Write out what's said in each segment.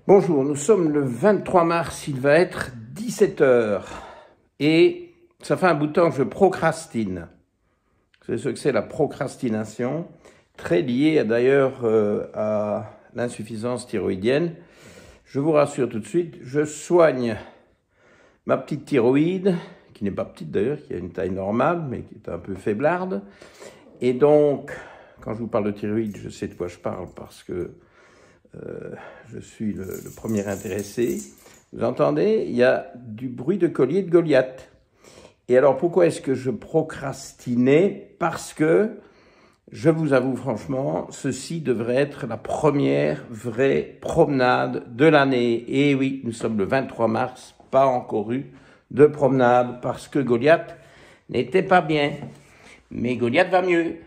Bonjour, nous sommes le 23 mars, il va être 17 h et ça fait un bout de temps que je procrastine. Vous savez ce que c'est la procrastination, très liée d'ailleurs à l'insuffisance thyroïdienne. Je vous rassure tout de suite, je soigne ma petite thyroïde, qui n'est pas petite d'ailleurs, qui a une taille normale, mais qui est un peu faiblarde. Et donc, quand je vous parle de thyroïde, je sais de quoi je parle parce que je suis le premier intéressé. Vous entendez? Il y a du bruit de collier de Goliath. Et alors, pourquoi est-ce que je procrastinais? Parce que, je vous avoue franchement, ceci devrait être la première vraie promenade de l'année. Et oui, nous sommes le 23 mars, pas encore eu de promenade, parce que Goliath n'était pas bien. Mais Goliath va mieux.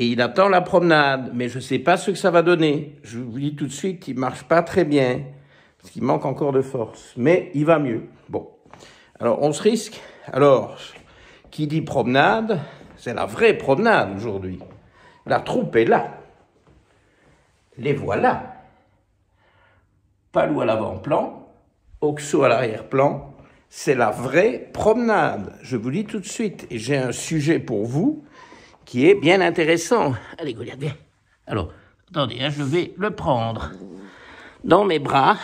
Et il attend la promenade, mais je ne sais pas ce que ça va donner. Je vous dis tout de suite, il ne marche pas très bien, parce qu'il manque encore de force. Mais il va mieux. Bon, alors on se risque. Alors, qui dit promenade, c'est la vraie promenade aujourd'hui. La troupe est là. Les voilà. Palou à l'avant-plan, Oxo à l'arrière-plan. C'est la vraie promenade. Je vous dis tout de suite. Et j'ai un sujet pour vous qui est bien intéressant. Allez, Goliath, viens. Alors, attendez, je vais le prendre dans mes bras.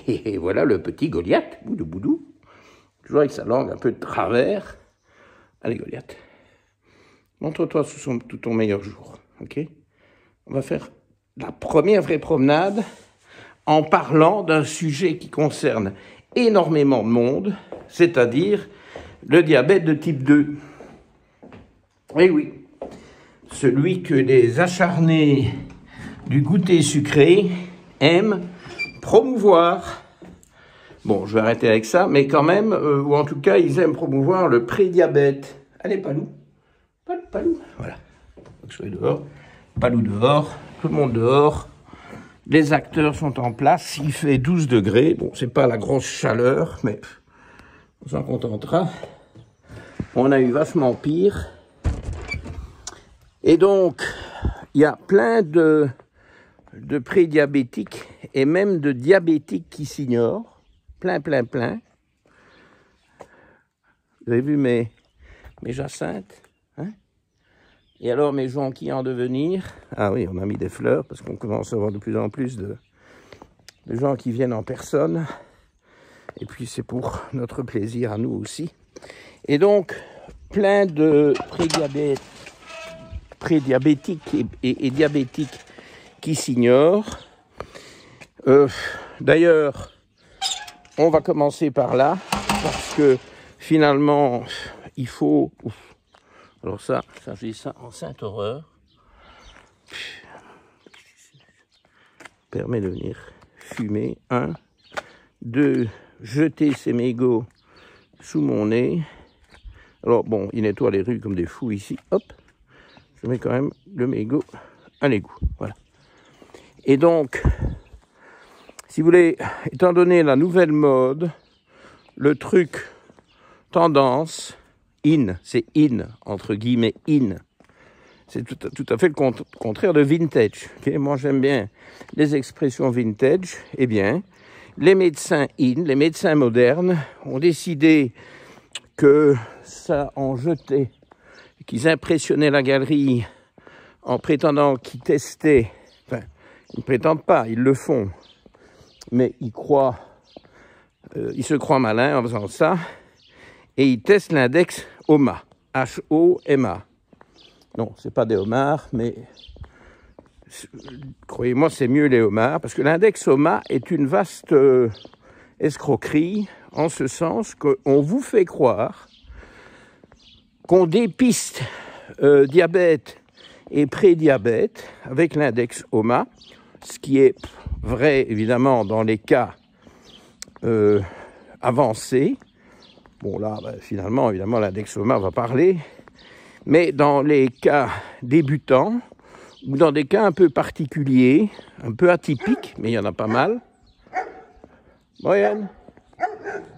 Et voilà le petit Goliath, boudou boudou, toujours avec sa langue un peu de travers. Allez, Goliath, montre-toi sous tout ton meilleur jour, ok? On va faire la première vraie promenade en parlant d'un sujet qui concerne énormément de monde, c'est-à-dire le diabète de type 2. Eh oui. Celui que les acharnés du goûter sucré aiment promouvoir. Bon, je vais arrêter avec ça, mais quand même, ou en tout cas, ils aiment promouvoir le prédiabète. Allez, Palou. Palou. Voilà. Donc, je suis dehors. Palou dehors. Tout le monde dehors. Les acteurs sont en place. Il fait 12 degrés. Bon, c'est pas la grosse chaleur, mais on s'en contentera. On a eu vachement pire. Et donc, il y a plein de prédiabétiques et même de diabétiques qui s'ignorent. Plein. Vous avez vu mes jacinthes, hein? Et alors, mes jonquilles en devenir. Ah oui, on a mis des fleurs parce qu'on commence à avoir de plus en plus de gens qui viennent en personne. Et puis, c'est pour notre plaisir à nous aussi. Et donc, plein de prédiabétiques et diabétiques qui s'ignorent. D'ailleurs, on va commencer par là, parce que finalement, il faut... Alors ça, je dis ça en sainte horreur. Permet de venir fumer. 1, 2, jeter ces mégots sous mon nez. Alors bon, ils nettoient les rues comme des fous ici. Hop. Je mets quand même le mégot à l'égout. Voilà. Et donc, si vous voulez, étant donné la nouvelle mode, le truc tendance, in, c'est in, entre guillemets, in. C'est tout à fait le contraire de vintage. Okay? Moi, j'aime bien les expressions vintage. Eh bien, les médecins in, les médecins modernes, ont décidé que ça en jetait, qu'ils impressionnaient la galerie en prétendant qu'ils testaient, enfin, ils ne prétendent pas, ils le font, mais ils se croient malins en faisant ça, et ils testent l'index HOMA, H-O-M-A. Non, c'est pas des homards, mais croyez-moi, c'est mieux les homards, parce que l'index HOMA est une vaste escroquerie, en ce sens qu'on vous fait croire qu'on dépiste diabète et prédiabète avec l'index HOMA, ce qui est vrai évidemment dans les cas avancés. Bon là, finalement, évidemment, l'index HOMA va parler, mais dans les cas débutants, ou dans des cas un peu particuliers, un peu atypiques, mais il y en a pas mal. Brian,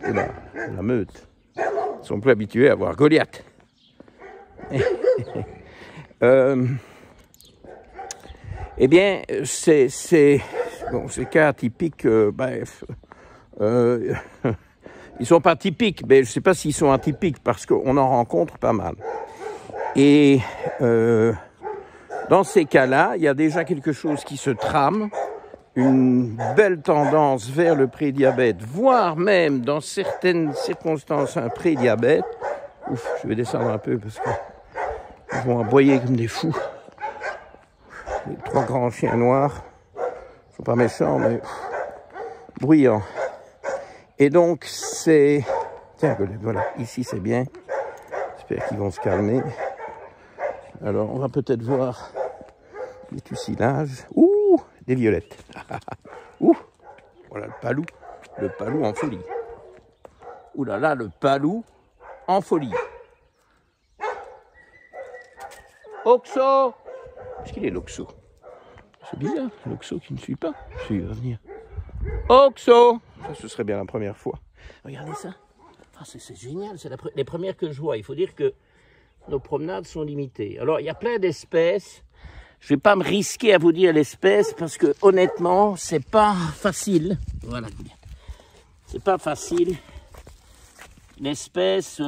oula, la meute, ils sont plus habitués à voir Goliath. Eh bien, bon, ces cas atypiques, bref, ils sont pas typiques, mais je ne sais pas s'ils sont atypiques parce qu'on en rencontre pas mal. Et dans ces cas-là, il y a déjà quelque chose qui se trame, une belle tendance vers le prédiabète, voire même dans certaines circonstances un prédiabète. Ouf, je vais descendre un peu parce qu'ils vont aboyer comme des fous. Les 3 grands chiens noirs, ils sont pas méchants, mais bruyants. Et donc, c'est... Tiens, voilà, ici c'est bien. J'espère qu'ils vont se calmer. Alors, on va peut-être voir les tussilage. Ouh, des violettes. Ouh, voilà le palou en folie. Ouh là là, le palou en folie. Oxo! Est-ce qu'il est l'Oxo? C'est bizarre, l'Oxo qui ne suit pas. Si, il va venir. Oxo! Ça, ce serait bien la première fois. Regardez ça. Ah, c'est génial, c'est les premières que je vois. Il faut dire que nos promenades sont limitées. Alors, il y a plein d'espèces. Je ne vais pas me risquer à vous dire l'espèce parce que, honnêtement, c'est pas facile. Voilà. C'est pas facile. L'espèce,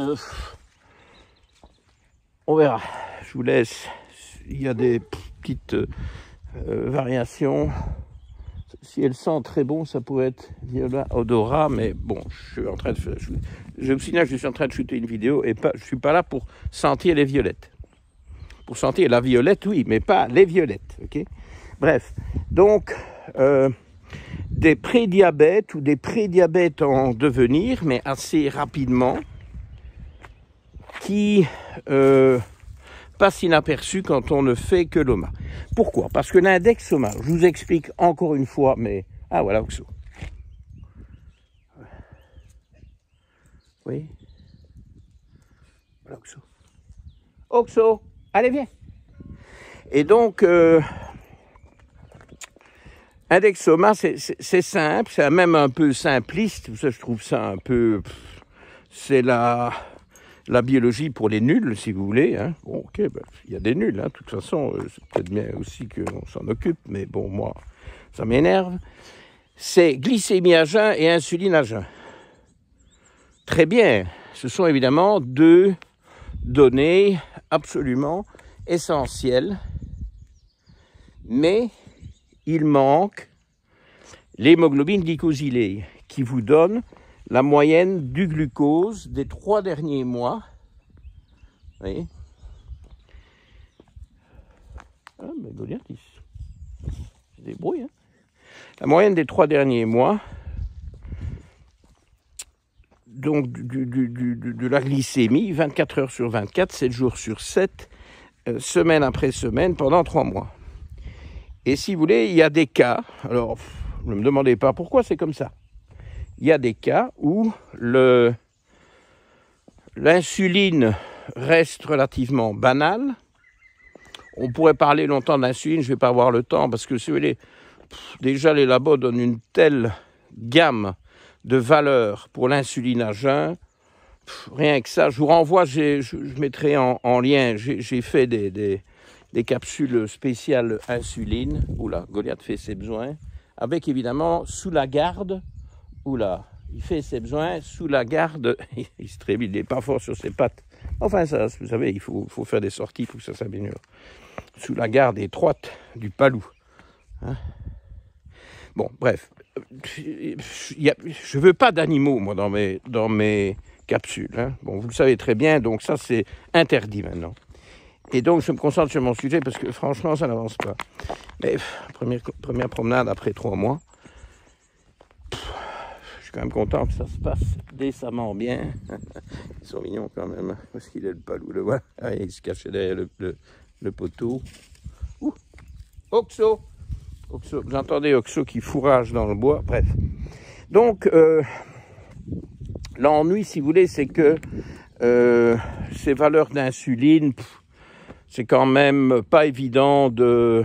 on verra. Je vous laisse. Il y a des petites variations. Si elle sent très bon, ça pourrait être viola odorat, mais bon, je suis en train de faire. Je vous signale que je suis en train de shooter une vidéo et je suis pas là pour sentir les violettes. Pour sentir la violette, oui, mais pas les violettes, ok? Bref, donc des prédiabètes ou des prédiabètes en devenir, mais assez rapidement, qui passe inaperçu quand on ne fait que l'OMA. Pourquoi? Parce que l'index OMA, je vous explique encore une fois, mais... Ah, voilà, Oxo. Oui. Voilà, Oxo. Oxo, allez, viens. Et donc, index OMA, c'est simple, c'est même un peu simpliste. Ça, je trouve ça un peu... C'est la biologie pour les nuls, si vous voulez. Hein. Bon, ok, ben, il y a des nuls. Hein. De toute façon, c'est peut-être bien aussi qu'on s'en occupe, mais bon, moi, ça m'énerve. C'est glycémie à jeun et insuline à jeun. Très bien. Ce sont évidemment 2 données absolument essentielles, mais il manque l'hémoglobine glycosylée qui vous donne la moyenne du glucose des 3 derniers mois. Vous voyez? Ah, mais Goliath, il se débrouille. Hein? La moyenne des 3 derniers mois, donc de la glycémie, 24 heures sur 24, 7 jours sur 7, semaine après semaine, pendant 3 mois. Et si vous voulez, il y a des cas, alors ne me demandez pas pourquoi c'est comme ça. Il y a des cas où l'insuline reste relativement banale. On pourrait parler longtemps de l'insuline, je ne vais pas avoir le temps, parce que si vous voulez, déjà les labos donnent une telle gamme de valeurs pour l'insuline à jeun. Rien que ça, je vous renvoie, je mettrai en lien, j'ai fait des capsules spéciales insuline. Oula, Goliath fait ses besoins, avec évidemment sous la garde. Oula, il fait ses besoins sous la garde, il se trébuche, il n'est pas fort sur ses pattes. Enfin, ça, vous savez, il faut faire des sorties pour que ça s'améliore. Sous la garde étroite du palou. Hein? Bon, bref, je veux pas d'animaux, moi, dans mes capsules. Hein? Bon, vous le savez très bien, donc ça, c'est interdit maintenant. Et donc, je me concentre sur mon sujet parce que, franchement, ça n'avance pas. Mais, première promenade après 3 mois. Je suis quand même content que ça se passe décemment bien. Ils sont mignons quand même. Où est-ce qu'il est le palou? Le voilà. Ah, il se cachait derrière le poteau. Ouh! Oxo! Oxo! Vous entendez Oxo qui fourrage dans le bois. Bref. Donc, l'ennui, si vous voulez, c'est que ces valeurs d'insuline, c'est quand même pas évident de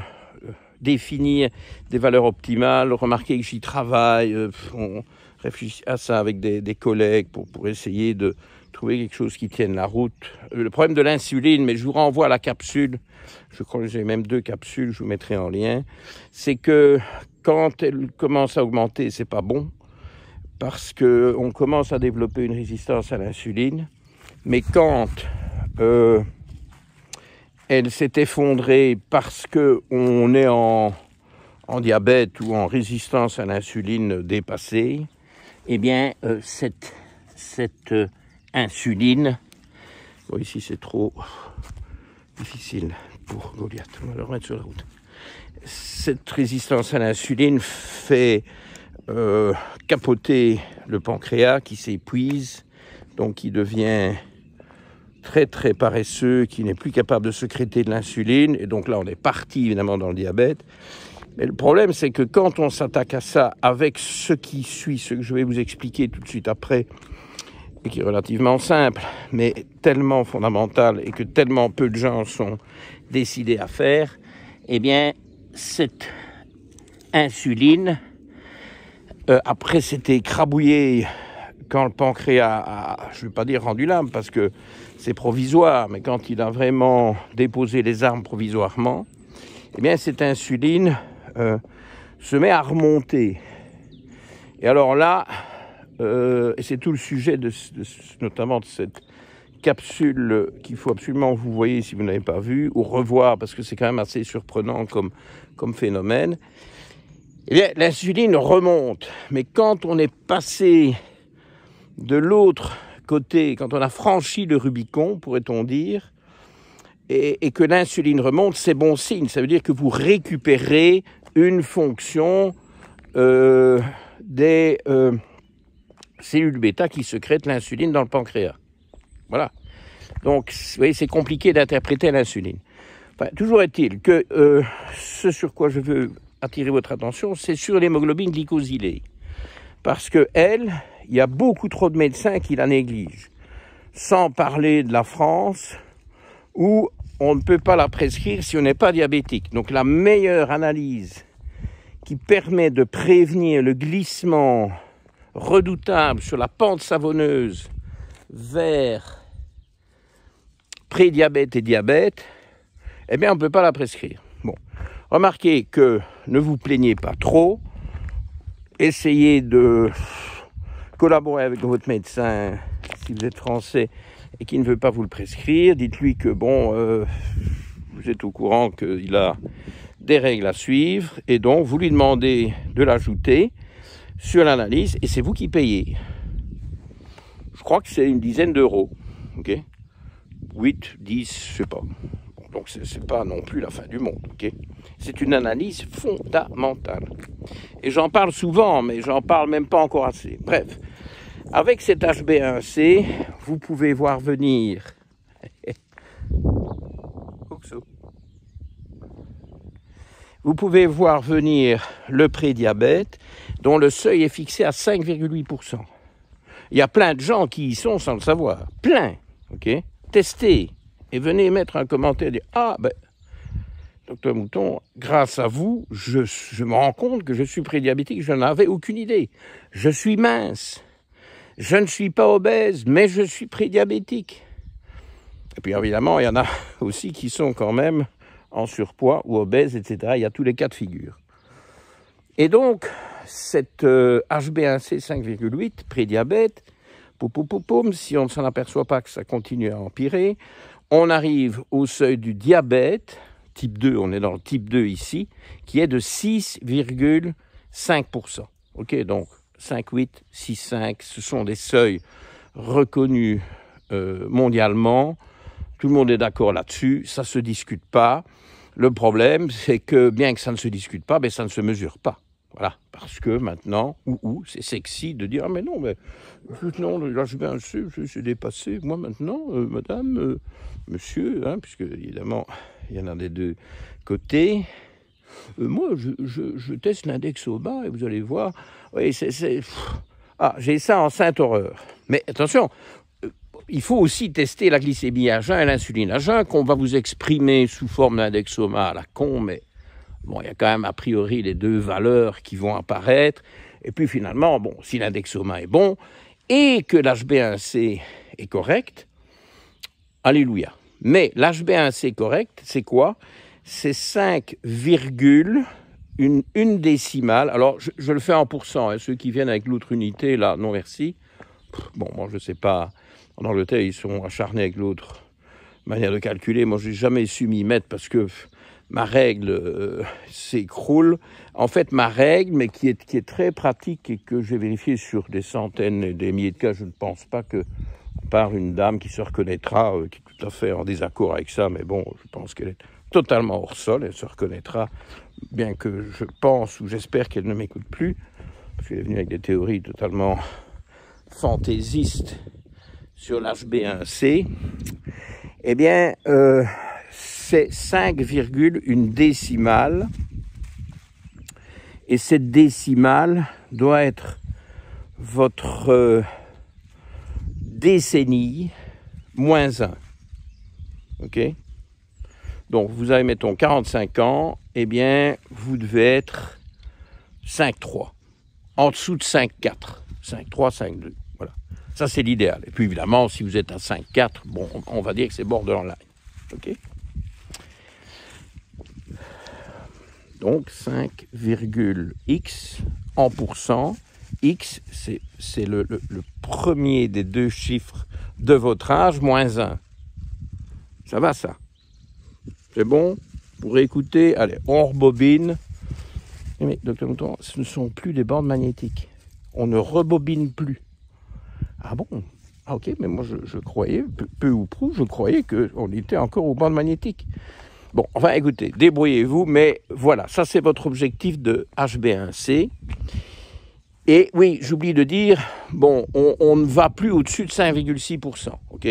définir des valeurs optimales. Remarquez que j'y travaille. On réfléchit à ça avec des collègues pour essayer de trouver quelque chose qui tienne la route. Le problème de l'insuline, mais je vous renvoie à la capsule, je crois que j'ai même 2 capsules, je vous mettrai en lien, c'est que quand elle commence à augmenter, c'est pas bon, parce qu'on commence à développer une résistance à l'insuline. Mais quand elle s'est effondrée parce qu'on est en diabète ou en résistance à l'insuline dépassée, eh bien, cette insuline, bon, ici c'est trop difficile pour Goliath, on va le remettre sur la route. Cette résistance à l'insuline fait capoter le pancréas qui s'épuise, donc qui devient très très paresseux, qui n'est plus capable de sécréter de l'insuline, et donc là on est parti évidemment dans le diabète. Mais le problème c'est que quand on s'attaque à ça avec ce qui suit, ce que je vais vous expliquer tout de suite après, et qui est relativement simple, mais tellement fondamental et que tellement peu de gens sont décidés à faire, eh bien cette insuline, après c'était écrabouillé quand le pancréas a, je ne vais pas dire rendu l'âme parce que c'est provisoire, mais quand il a vraiment déposé les armes provisoirement, eh bien cette insuline se met à remonter. Et alors là, et c'est tout le sujet notamment de cette capsule qu'il faut absolument vous voyez si vous n'avez pas vu, ou revoir parce que c'est quand même assez surprenant comme phénomène. Eh bien, l'insuline remonte, mais quand on est passé de l'autre côté, quand on a franchi le Rubicon, pourrait-on dire, et que l'insuline remonte, c'est bon signe. Ça veut dire que vous récupérez une fonction des cellules bêta qui sécrètent l'insuline dans le pancréas. Voilà. Donc, vous voyez, c'est compliqué d'interpréter l'insuline. Enfin, toujours est-il que ce sur quoi je veux attirer votre attention, c'est sur l'hémoglobine glycosylée. Parce que il y a beaucoup trop de médecins qui la négligent. Sans parler de la France, où on ne peut pas la prescrire si on n'est pas diabétique. Donc la meilleure analyse qui permet de prévenir le glissement redoutable sur la pente savonneuse vers prédiabète et diabète, eh bien on ne peut pas la prescrire. Bon, remarquez que ne vous plaignez pas trop, essayez de collaborer avec votre médecin si vous êtes français et qui ne veut pas vous le prescrire. Dites-lui que bon, vous êtes au courant qu'il a des règles à suivre et donc vous lui demandez de l'ajouter sur l'analyse et c'est vous qui payez. Je crois que c'est une dizaine d'euros, ok, 8, 10, je sais pas. Donc c'est pas non plus la fin du monde, ok. C'est une analyse fondamentale. Et j'en parle souvent, mais j'en parle même pas encore assez. Bref, avec cet HbA1c, vous pouvez voir venir... Vous pouvez voir venir le prédiabète, dont le seuil est fixé à 5,8%. Il y a plein de gens qui y sont sans le savoir. Plein, ok. Testez et venez mettre un commentaire et dire « Ah, ben, docteur Mouton, grâce à vous, je me rends compte que je suis prédiabétique, je n'en avais aucune idée. Je suis mince. Je ne suis pas obèse, mais je suis prédiabétique. » Et puis évidemment, il y en a aussi qui sont quand même en surpoids ou obèses, etc. Il y a tous les cas de figure. Et donc, cette HbA1c 5,8, prédiabète, si on ne s'en aperçoit pas que ça continue à empirer, on arrive au seuil du diabète, type 2, on est dans le type 2 ici, qui est de 6,5%. Ok, donc 5,8, 6,5, ce sont des seuils reconnus mondialement. Tout le monde est d'accord là-dessus, ça ne se discute pas. Le problème, c'est que bien que ça ne se discute pas, ben, ça ne se mesure pas. Voilà, parce que maintenant, c'est sexy de dire « Ah mais non, mais non, là je vais un C, c'est dépassé. Moi maintenant, madame, monsieur, hein, puisque évidemment, il y en a des deux côtés. Moi, je teste l'index au bas et vous allez voir. Oui, Ah, j'ai ça en sainte horreur. Mais attention, il faut aussi tester la glycémie à jeun et l'insuline à jeun, qu'on va vous exprimer sous forme d'indexoma à la con, mais bon, il y a quand même a priori les deux valeurs qui vont apparaître. Et puis finalement, bon, si l'indexoma est bon et que l'HbA1c est correct, alléluia. Mais l'HbA1c correct, c'est quoi? C'est 5, une décimale. Alors, je le fais en pourcent. Hein. Ceux qui viennent avec l'autre unité, là, non merci. Bon, moi, je ne sais pas. En Angleterre, ils sont acharnés avec l'autre manière de calculer. Moi, je n'ai jamais su m'y mettre parce que ma règle s'écroule. En fait, ma règle, mais qui est très pratique et que j'ai vérifié sur des centaines et des milliers de cas, je ne pense pas que, à part une dame qui se reconnaîtra, qui est tout à fait en désaccord avec ça, mais bon, je pense qu'elle est totalement hors sol, elle se reconnaîtra, bien que je pense ou j'espère qu'elle ne m'écoute plus, parce qu'elle est venue avec des théories totalement fantaisistes sur l'HB1C. Eh bien, c'est 5,1 décimale. Et cette décimale doit être votre décennie moins 1. OK? Donc, vous avez, mettons, 45 ans. Eh bien, vous devez être 5,3. En dessous de 5,4. 5,3, 5,2. Voilà. Ça, c'est l'idéal. Et puis, évidemment, si vous êtes à 5,4, bon, on va dire que c'est borderline. OK? Donc, 5,x en pourcent. X, c'est le premier des deux chiffres de votre âge, moins 1. Ça va, ça? C'est bon? Pour écouter, allez, on rebobine. Mais, docteur Mouton, ce ne sont plus des bandes magnétiques. On ne rebobine plus. Ah bon? Ah ok, mais moi je croyais, peu ou prou, je croyais qu'on était encore aux bandes magnétiques. Bon, enfin écoutez, débrouillez-vous, mais voilà, ça c'est votre objectif de HB1C. Et oui, j'oublie de dire, bon, on ne va plus au-dessus de 5,6%, ok?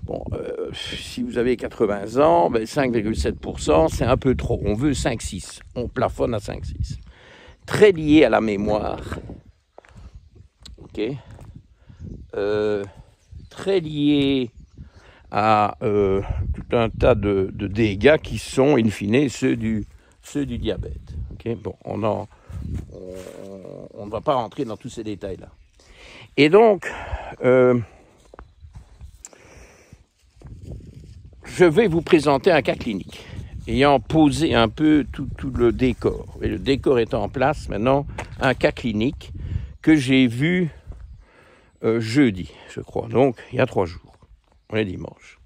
Bon, si vous avez 80 ans, ben 5,7%, c'est un peu trop. On veut 5,6, on plafonne à 5,6. Très lié à la mémoire, ok? Très lié à tout un tas de dégâts qui sont, in fine, ceux du diabète. Okay, bon, on ne va pas rentrer dans tous ces détails-là. Et donc, je vais vous présenter un cas clinique, ayant posé un peu tout le décor. Et le décor est en place, maintenant, un cas clinique que j'ai vu jeudi, je crois, donc il y a 3 jours. On est dimanche.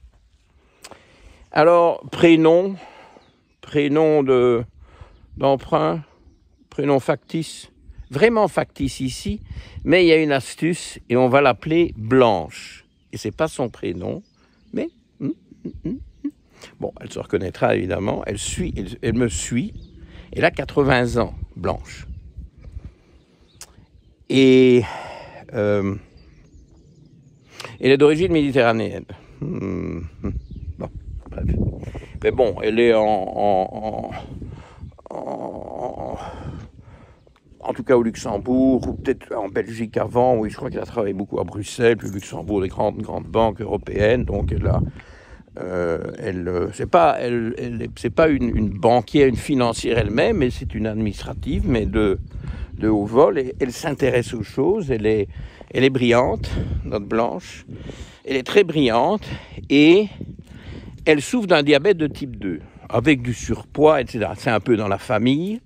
Alors, prénom d'emprunt, prénom factice, vraiment factice ici, mais il y a une astuce et on va l'appeler Blanche. Et c'est pas son prénom, mais bon, elle se reconnaîtra évidemment. Elle me suit. Elle a 80 ans, Blanche. Et elle est d'origine méditerranéenne. Bon, bref. Mais bon, elle est en tout cas au Luxembourg, ou peut-être en Belgique avant. Oui, je crois qu'elle a travaillé beaucoup à Bruxelles, puis Luxembourg, les grandes banques européennes. Donc elle a, c'est pas une banquière, une financière elle-même, mais c'est une administrative, mais de haut vol. Et elle s'intéresse aux choses. Elle est brillante, notre Blanche. Elle est très brillante et elle souffre d'un diabète de type 2, avec du surpoids, etc. C'est un peu dans la famille.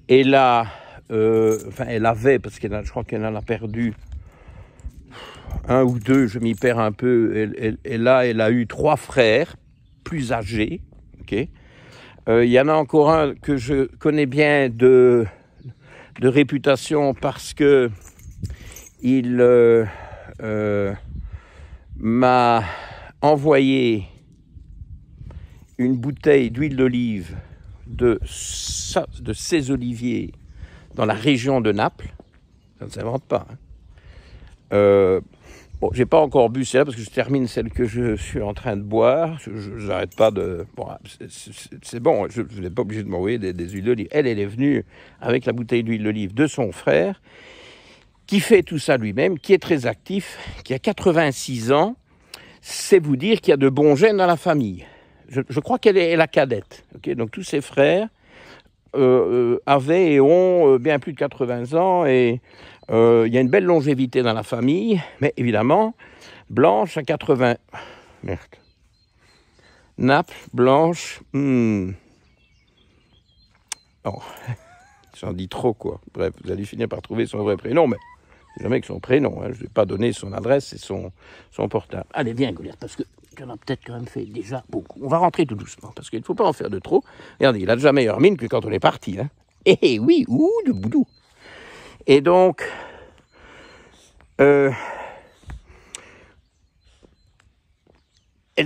Elle avait, parce je crois qu'elle en a perdu 1 ou 2, je m'y perds un peu. Elle a eu 3 frères, plus âgés. Okay. Il y en a encore un que je connais bien de réputation parce que il m'a envoyé une bouteille d'huile d'olive de ses oliviers dans la région de Naples. Ça ne s'invente pas. Bon, j'ai pas encore bu celle-là parce que je termine celle que je suis en train de boire. Je n'arrête pas de... Bon, c'est bon, je n'ai pas obligé de m'envoyer des huiles d'olive. Elle est venue avec la bouteille d'huile d'olive de son frère, qui fait tout ça lui-même, qui est très actif, qui a 86 ans. C'est vous dire qu'il y a de bons gènes dans la famille. Je crois qu'elle est la cadette. Okay, donc tous ses frères avaient et ont bien plus de 80 ans et il y a une belle longévité dans la famille, mais évidemment, Blanche à 80... Merde. Naples, Blanche... Oh. J'en dis trop, quoi. Bref, vous allez finir par trouver son vrai prénom, mais c'est jamais que son prénom. Hein. Je ne vais pas donner son adresse et son portable. Allez, viens, Goliath, parce que tu en as peut-être quand même fait déjà beaucoup. On va rentrer tout doucement, parce qu'il ne faut pas en faire de trop. Regardez, il a déjà meilleure mine que quand on est parti. Hein. Eh oui, ouh, de boudou. Et donc, elle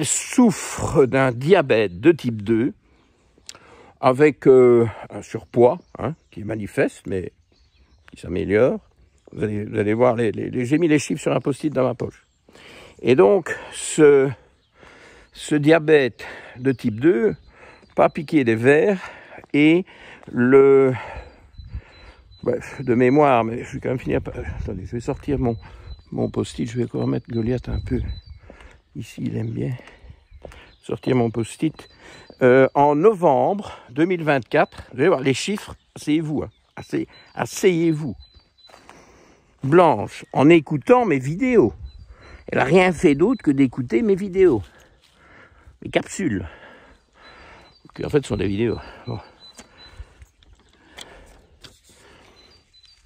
souffre d'un diabète de type 2, avec un surpoids qui est manifeste, mais qui s'améliore. Vous allez voir, j'ai mis les chiffres sur un post-it dans ma poche. Et donc, ce diabète de type 2, pas piquer des verres, et de mémoire, mais je vais quand même finir par... Attendez, je vais sortir mon post-it, je vais encore mettre Goliath un peu ici, il aime bien. Sortir mon post-it. En novembre 2024, vous allez voir les chiffres, asseyez-vous, asseyez-vous. Blanche, en écoutant mes vidéos. Elle n'a rien fait d'autre que d'écouter mes vidéos. Mes capsules. Qui en fait sont des vidéos. Bon.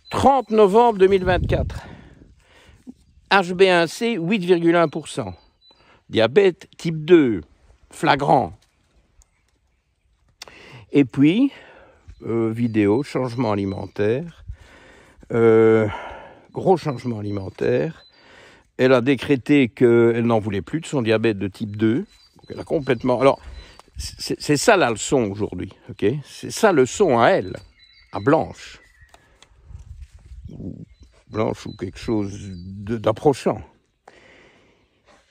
30 novembre 2024. HbA1c 8,1%. Diabète type 2, flagrant. Et puis, vidéo, changement alimentaire, gros changement alimentaire. Elle a décrété qu'elle n'en voulait plus de son diabète de type 2. Donc elle a complètement... Alors, c'est ça la leçon aujourd'hui, ok? C'est ça le leçon à elle, à Blanche. Ou Blanche ou quelque chose d'approchant.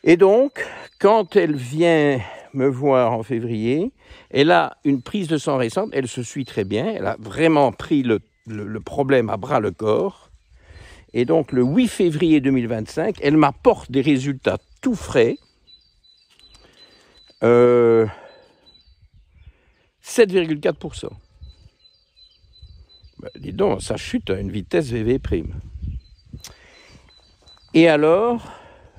Et donc, quand elle vient me voir en février, elle a une prise de sang récente, elle se suit très bien, elle a vraiment pris le problème à bras le corps. Et donc, le 8 février 2025, elle m'apporte des résultats tout frais. 7,4%. Ben, dis donc, ça chute à une vitesse VV'. Et alors...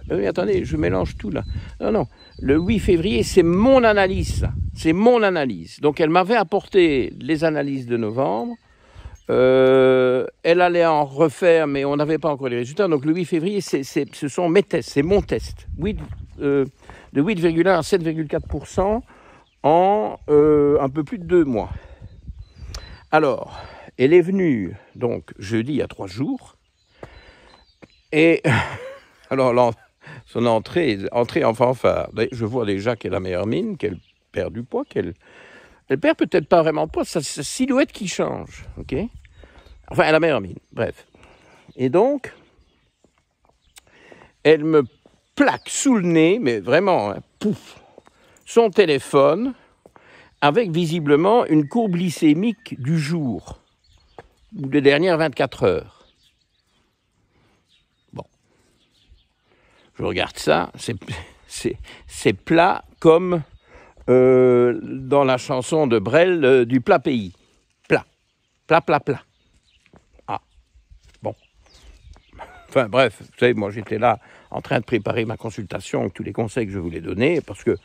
Mais attendez, je mélange tout là. Non, le 8 février, c'est mon analyse, ça. C'est mon analyse. Donc, elle m'avait apporté les analyses de novembre. Elle allait en refaire, mais on n'avait pas encore les résultats. Donc, le 8 février, ce sont mes tests, c'est mon test. De 8,1 à 7,4% en un peu plus de 2 mois. Alors, elle est venue, donc, jeudi, il y a 3 jours. Et, alors là, son entrée en fanfare. Je vois déjà qu'elle a meilleure mine, qu'elle perd du poids, elle perd peut-être pas vraiment de poids, c'est sa silhouette qui change, ok? Enfin, elle a meilleure mine, bref. Et donc, elle me plaque sous le nez, mais vraiment, pouf, son téléphone, avec visiblement une courbe glycémique du jour, ou des dernières 24 heures. Je regarde ça, c'est plat comme dans la chanson de Brel du plat pays. Plat. Ah, bon. Enfin bref, vous savez, moi j'étais là en train de préparer ma consultation avec tous les conseils que je voulais donner, parce que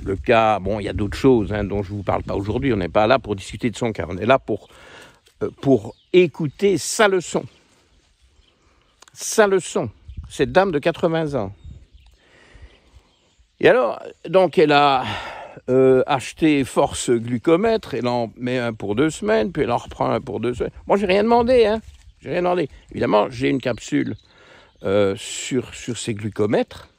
le cas, bon, il y a d'autres choses dont je ne vous parle pas aujourd'hui, on n'est pas là pour discuter de son cas, on est là pour écouter sa leçon. Sa leçon. Cette dame de 80 ans. Et alors, donc elle a acheté Force Glucomètre, elle en met un pour 2 semaines, puis elle en reprend un pour 2 semaines. Moi, j'ai rien demandé, j'ai rien demandé. Évidemment, j'ai une capsule sur ces glucomètres,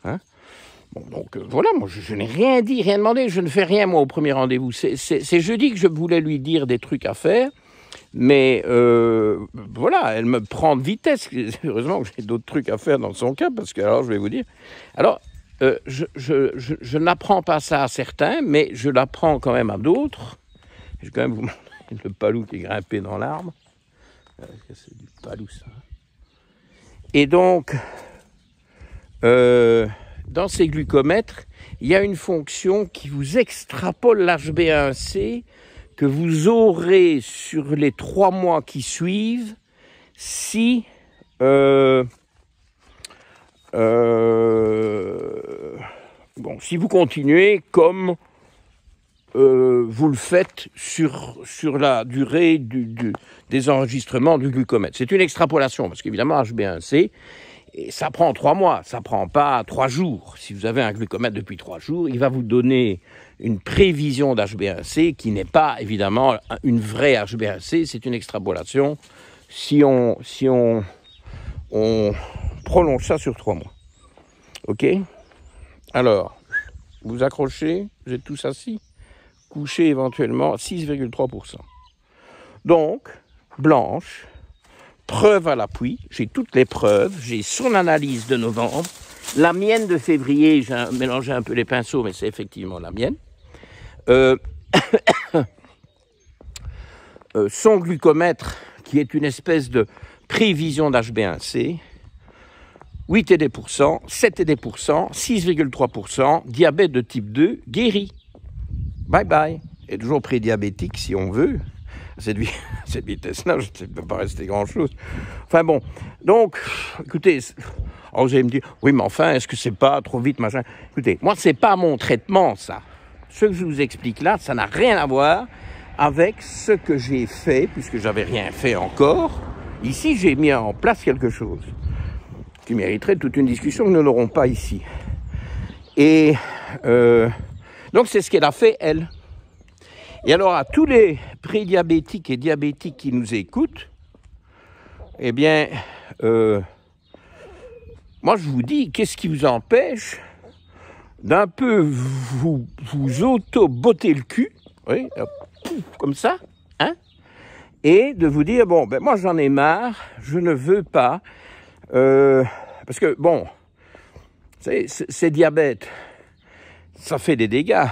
Bon, donc voilà, moi je n'ai rien dit, rien demandé, je ne fais rien moi au premier rendez-vous. C'est jeudi que je voulais lui dire des trucs à faire. Mais voilà, elle me prend de vitesse. Heureusement que j'ai d'autres trucs à faire dans son cas, parce que alors je vais vous dire. Alors, je n'apprends pas ça à certains, mais je l'apprends quand même à d'autres. Je vais quand même vous montrer le palou qui est grimpé dans l'arbre. C'est du palou, ça. Et donc, dans ces glucomètres, il y a une fonction qui vous extrapole l'HbA1c que vous aurez sur les 3 mois qui suivent si si vous continuez comme vous le faites sur la durée des enregistrements du glucomètre. C'est une extrapolation, parce qu'évidemment, HbA1c, et ça prend 3 mois, ça prend pas 3 jours. Si vous avez un glucomètre depuis 3 jours, il va vous donner une prévision d'HbA1c qui n'est pas, évidemment, une vraie HbA1c, c'est une extrapolation si on prolonge ça sur 3 mois. OK? Alors, vous accrochez, vous êtes tous assis, couché éventuellement 6,3%. Donc, Blanche, preuve à l'appui, j'ai toutes les preuves, j'ai son analyse de novembre, la mienne de février, j'ai mélangé un peu les pinceaux, mais c'est effectivement la mienne. Son glucomètre, qui est une espèce de prévision d'HbA1c, 8 et des pourcents, 7 et des pourcents, 6,3%, diabète de type 2, guéri. Bye bye. Et toujours prédiabétique si on veut. Cette vitesse-là, ça ne peut pas rester grand-chose. Enfin bon, donc, écoutez, alors vous allez me dire, oui, mais enfin, est-ce que c'est pas trop vite, machin? Écoutez, moi, c'est pas mon traitement, ça. Ce que je vous explique là, ça n'a rien à voir avec ce que j'ai fait, puisque j'avais rien fait encore. Ici, j'ai mis en place quelque chose qui mériterait toute une discussion que nous n'aurons pas ici. Et donc, c'est ce qu'elle a fait, elle. Et alors, à tous les prédiabétiques et diabétiques qui nous écoutent, eh bien, moi, je vous dis, qu'est-ce qui vous empêche d'un peu vous auto-botter le cul, oui, comme ça, hein, et de vous dire, bon, ben moi, j'en ai marre, je ne veux pas, parce que, bon, ces diabètes, ça fait des dégâts.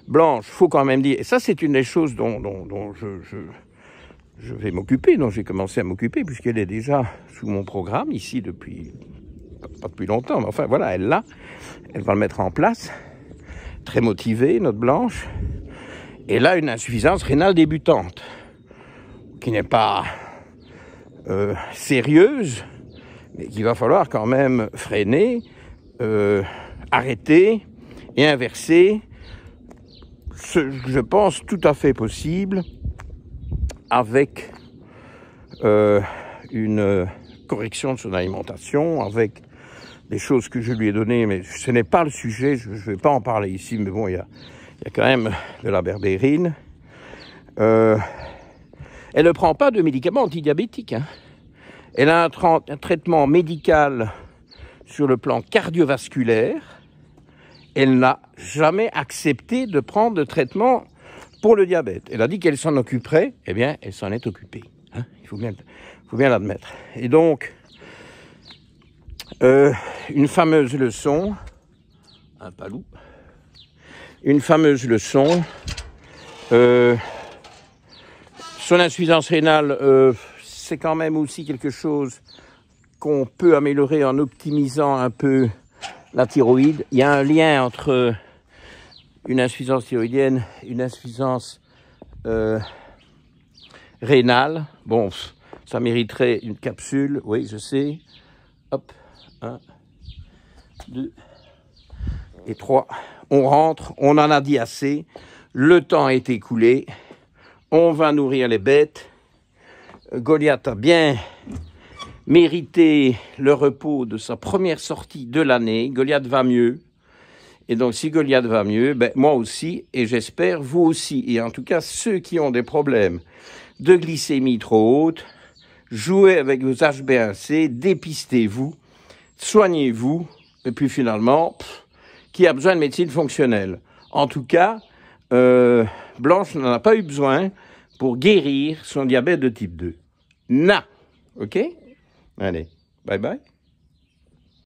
Blanche, faut quand même dire, et ça c'est une des choses dont je vais m'occuper, dont j'ai commencé à m'occuper, puisqu'elle est déjà sous mon programme, ici depuis, pas depuis longtemps, mais enfin voilà, elle l'a, elle va le mettre en place, très motivée, notre Blanche, et là une insuffisance rénale débutante, qui n'est pas sérieuse, mais qu'il va falloir quand même freiner, arrêter et inverser. Je pense tout à fait possible avec une correction de son alimentation, avec des choses que je lui ai données, mais ce n'est pas le sujet, je ne vais pas en parler ici, mais bon, il y a quand même de la berbérine. Elle ne prend pas de médicaments antidiabétiques, hein. Elle a un traitement médical sur le plan cardiovasculaire. Elle n'a jamais accepté de prendre de traitement pour le diabète. Elle a dit qu'elle s'en occuperait, eh bien, elle s'en est occupée. Hein, il faut bien l'admettre. Et donc, une fameuse leçon, un palou, une fameuse leçon, son insuffisance rénale, c'est quand même aussi quelque chose qu'on peut améliorer en optimisant un peu la thyroïde. Il y a un lien entre une insuffisance thyroïdienne et une insuffisance rénale. Bon, ça mériterait une capsule, oui, je sais. Hop, 1, 2 et 3. On rentre, on en a dit assez. Le temps est écoulé. On va nourrir les bêtes. Goliath a bien mérité le repos de sa première sortie de l'année. Goliath va mieux. Et donc, si Goliath va mieux, ben, moi aussi, et j'espère vous aussi. Et en tout cas, ceux qui ont des problèmes de glycémie trop haute, jouez avec vos HbA1c, dépistez-vous, soignez-vous, et puis finalement, qui a besoin de médecine fonctionnelle? En tout cas, Blanche n'en a pas eu besoin pour guérir son diabète de type 2. OK? Allez, bye bye.